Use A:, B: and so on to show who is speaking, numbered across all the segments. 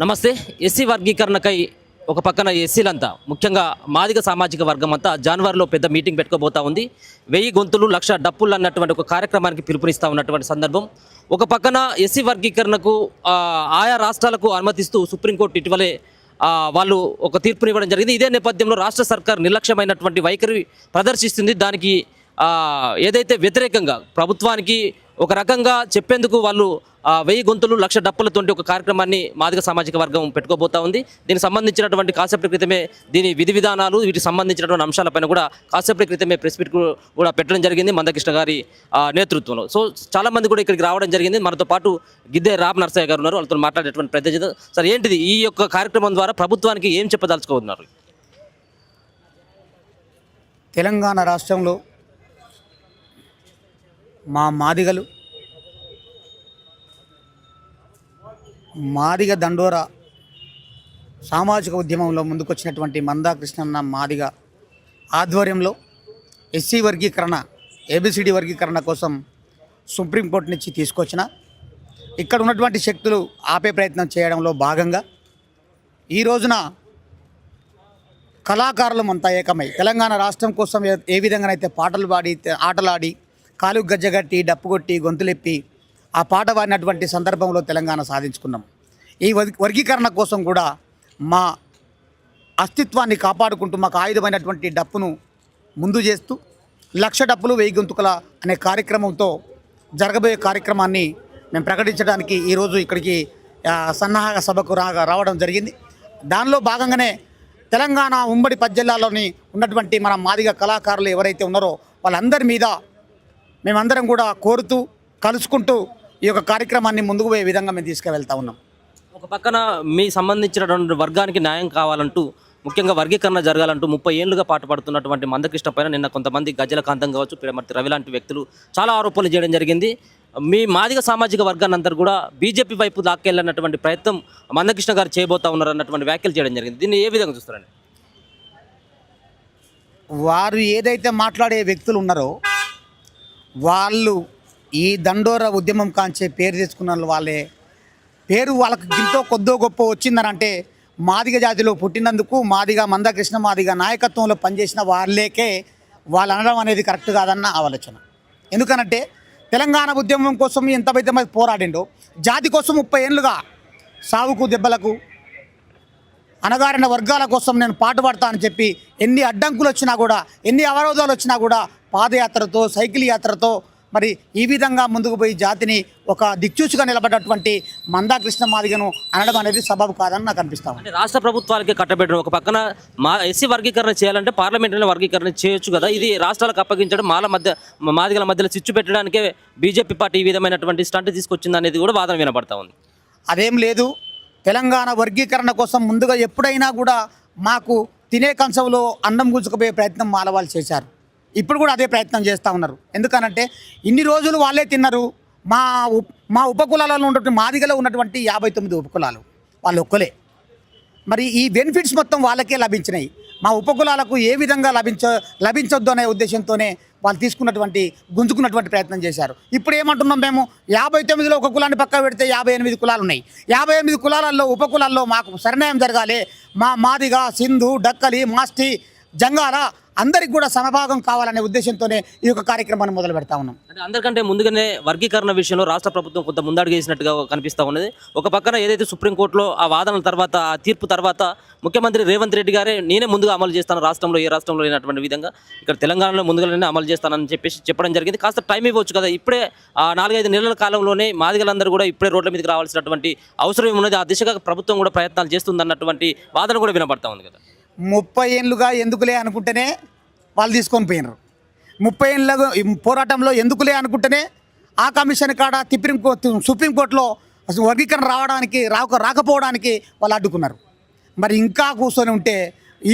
A: నమస్తే. ఎస్సీ వర్గీకరణకై ఒక పక్కన ఎస్సీలంతా ముఖ్యంగా మాదిగ సామాజిక వర్గం అంతా జాన్వర్లో పెద్ద మీటింగ్ పెట్టుకోబోతా ఉంది. 1000 గొంతులు 1,00,000 డప్పులు అన్నటువంటి ఒక కార్యక్రమానికి పిలుపునిస్తూ ఉన్నటువంటి సందర్భం. ఒక పక్కన ఎస్సీ వర్గీకరణకు ఆయా రాష్ట్రాలకు అనుమతిస్తూ సుప్రీంకోర్టు ఇటీవలే వాళ్ళు ఒక తీర్పునివ్వడం జరిగింది. ఇదే నేపథ్యంలో రాష్ట్ర సర్కార్ నిర్లక్ష్యమైనటువంటి వైఖరి ప్రదర్శిస్తుంది. దానికి ఏదైతే వ్యతిరేకంగా ప్రభుత్వానికి ఒక రకంగా చెప్పేందుకు వాళ్ళు 1000 గొంతులు 1,00,000 డప్పులతోటి ఒక కార్యక్రమాన్ని మాదిగ సామాజిక వర్గం పెట్టుకోబోతా ఉంది. దీనికి సంబంధించినటువంటి కాసేపటి క్రితమే దీని విధి విధానాలు వీటికి సంబంధించినటువంటి అంశాలపైన కూడా కాసేపటి క్రితమే ప్రెస్ మీట్ కూడా పెట్టడం జరిగింది మందకృష్ణ గారి నేతృత్వంలో. సో చాలామంది కూడా ఇక్కడికి రావడం జరిగింది. మనతో పాటు గిద్దే రామ్ నర్సయ్య గారు ఉన్నారు. వాళ్ళతో మాట్లాడేటువంటి ప్రయత్నం చేద్దాం. సార్, ఏంటిది ఈ యొక్క కార్యక్రమం ద్వారా ప్రభుత్వానికి ఏం చెప్పదలుచుకోతున్నారు?
B: తెలంగాణ రాష్ట్రంలో మా మాదిగ దండోరా సామాజిక ఉద్యమంలో ముందుకొచ్చినటువంటి మందాకృష్ణన్న మాదిగ ఆధ్వర్యంలో ఎస్సీ వర్గీకరణ ఏబిసిడి వర్గీకరణ కోసం సుప్రీంకోర్టు నుంచి తీసుకొచ్చిన ఇక్కడ ఉన్నటువంటి శక్తులు ఆపే ప్రయత్నం చేయడంలో భాగంగా ఈ రోజున కళాకారులం అంతా ఏకమై తెలంగాణ రాష్ట్రం కోసం ఏ విధంగానైతే పాటలు పాడి ఆటలాడి కాలు గజ్జగట్టి డప్పు కొట్టి గొంతులెప్పి ఆ పాట పాడినటువంటి సందర్భంలో తెలంగాణ సాధించుకున్నాం. ఈ వర్గీకరణ కోసం కూడా మా అస్తిత్వాన్ని కాపాడుకుంటూ మాకు ఆయుధమైనటువంటి డప్పును ముందు చేస్తూ 1,00,000 డప్పులు 1000 గొంతుకల అనే కార్యక్రమంతో జరగబోయే కార్యక్రమాన్ని మేము ప్రకటించడానికి ఈరోజు ఇక్కడికి సన్నాహక సభకు రావడం జరిగింది. దానిలో భాగంగానే తెలంగాణ ఉమ్మడి 10 జిల్లాల్లోని ఉన్నటువంటి మన మాదిగ కళాకారులు ఎవరైతే ఉన్నారో వాళ్ళందరి మీద మేమందరం కూడా కోరుతూ కలుసుకుంటూ ఈ యొక్క కార్యక్రమాన్ని ముందుకు పోయే విధంగా మేము తీసుకువెళ్తా ఉన్నాం.
A: ఒక పక్కన మీ సంబంధించినటువంటి వర్గానికి న్యాయం కావాలంటూ ముఖ్యంగా వర్గీకరణ జరగాలంటూ 30 ఏళ్లుగా పాటుపడుతున్నటువంటి మందకృష్ణ పైన నిన్న కొంతమంది గజ్జల కాంతం కావచ్చు, పిడమర్తి రవి లాంటి వ్యక్తులు చాలా ఆరోపణలు చేయడం జరిగింది. మీ మాదిగ సామాజిక వర్గాన్ని అందరూ కూడా బీజేపీ వైపు దాక్కెళ్ళినటువంటి ప్రయత్నం మందకృష్ణ గారు చేయబోతా ఉన్నారు అన్నటువంటి వ్యాఖ్యలు చేయడం జరిగింది. దీన్ని ఏ విధంగా చూస్తారండి?
B: వారు ఏదైతే మాట్లాడే వ్యక్తులు ఉన్నారో వాళ్ళు ఈ దండోర ఉద్యమం కాంచే పేరు తెచ్చుకున్న వాళ్ళే. పేరు వాళ్ళకి ఎంతో కొద్దో గొప్ప వచ్చిందనంటే మాదిగ జాతిలో పుట్టినందుకు మందకృష్ణ మాదిగ నాయకత్వంలో పనిచేసిన వాళ్ళకే వాళ్ళు అనడం అనేది కరెక్ట్ కాదన్న ఆలోచన. ఎందుకనంటే తెలంగాణ ఉద్యమం కోసం ఎంతైతే మంది పోరాడిండో జాతి కోసం 30 ఏళ్ళుగా సావుకు దెబ్బలకు అణగారిన వర్గాల కోసం నేను పాటుపడతా అని చెప్పి ఎన్ని అడ్డంకులు వచ్చినా కూడా ఎన్ని అవరోధాలు వచ్చినా కూడా పాదయాత్రతో సైకిల్ యాత్రతో మరి ఈ విధంగా ముందుకు పోయి జాతిని ఒక దిక్చూచిగా నిలబడ్డటువంటి మందాకృష్ణ మాదిగను అనడం అనేది సబబు కాదని నాకు అనిపిస్తాం.
A: అంటే రాష్ట్ర ప్రభుత్వాలకి కట్టబెట్టడం ఒక పక్కన ఎస్సీ వర్గీకరణ చేయాలంటే పార్లమెంటరీలో వర్గీకరణ చేయొచ్చు కదా, ఇది రాష్ట్రాలకు అప్పగించడం మాదిగల మధ్యలో చిచ్చు పెట్టడానికే బీజేపీ పార్టీ ఈ విధమైనటువంటి స్టంట్ తీసుకొచ్చింది అనేది కూడా వాదన వినపడతా ఉంది.
B: అదేం లేదు. తెలంగాణ వర్గీకరణ కోసం ముందుగా ఎప్పుడైనా కూడా మాకు తినే కంచంలో అన్నం గుంజుకుపోయే ప్రయత్నం మాలవాళ్ళు చేశారు. ఇప్పుడు కూడా అదే ప్రయత్నం చేస్తూ ఉన్నారు. ఎందుకనంటే ఇన్ని రోజులు వాళ్ళే తిన్నారు. మా ఉపకులాలలో ఉన్నటువంటి మాదిగలో ఉన్నటువంటి 59 ఉపకులాలు వాళ్ళు ఒక్కలే. మరి ఈ బెనిఫిట్స్ మొత్తం వాళ్ళకే లభించినాయి. మా ఉపకులాలకు ఏ విధంగా లభించొద్దు అనే ఉద్దేశంతోనే వాళ్ళు గుంజుకున్నటువంటి ప్రయత్నం చేశారు. ఇప్పుడు ఏమంటున్నాం మేము 59లో ఒక కులాన్ని పక్క పెడితే 58 కులాలు ఉన్నాయి. 58 కులాలలో ఉపకులాల్లో మాకు సరిన్యాయం జరగాలి. మాదిగ, సింధు, డక్కలి, మాస్టి, జంగాల అందరికి కూడా సమభాగం కావాలనే ఉద్దేశంతోనే ఈ యొక్క కార్యక్రమాన్ని మొదలు పెడతా ఉన్నాం.
A: అంటే అందరికంటే ముందుగానే వర్గీకరణ విషయంలో రాష్ట్ర ప్రభుత్వం కొంత ముందడుగు వేసినట్టుగా కనిపిస్తూ ఉన్నది. ఒక పక్కన ఏదైతే సుప్రీంకోర్టులో ఆ వాదనల తర్వాత ఆ తీర్పు తర్వాత ముఖ్యమంత్రి రేవంత్ రెడ్డి గారే నేనే ముందుగా అమలు చేస్తాను, రాష్ట్రంలో ఏ రాష్ట్రంలో లేనటువంటి విధంగా ఇక్కడ తెలంగాణలో ముందుగానే అమలు చేస్తానని చెప్పడం జరిగింది. కాస్త టైం ఇవ్వచ్చు కదా, ఇప్పుడే 4-5 నెలల కాలంలోనే మాదిగలందరూ కూడా ఇప్పుడే రోడ్ల మీదకి రావాల్సినటువంటి అవసరం ఉన్నది. ఆ దిశగా ప్రభుత్వం కూడా ప్రయత్నాలు చేస్తుందన్నటువంటి వాదన కూడా వినపడతా ఉంది కదా.
B: 30 ఏళ్ళుగా ఎందుకులే అనుకుంటేనే వాళ్ళు తీసుకొని పోయినారు. 30 ఏళ్ళ పోరాటంలో ఎందుకులే అనుకుంటేనే ఆ కమిషన్ కాడ సుప్రీంకోర్టులో వర్గీకరణ రాకపోవడానికి వాళ్ళు అడ్డుకున్నారు. మరి ఇంకా కూర్చొని ఉంటే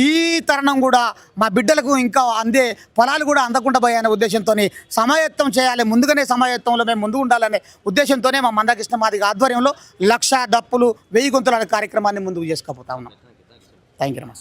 B: ఈ తరుణం కూడా మా బిడ్డలకు ఇంకా అందే పొలాలు కూడా అందకుండా పోయాలనే ఉద్దేశంతో సమాయత్తం చేయాలి, ముందుగానే సమాయత్తంలో మేము ముందు ఉండాలనే ఉద్దేశంతోనే మా మందకృష్ణ మాదిగ ఆధ్వర్యంలో 1,00,000 డప్పులు 1000 గొంతుల కార్యక్రమాన్ని ముందుకు చేసుకుపోతా ఉన్నాం. Thank you. నమస్తే.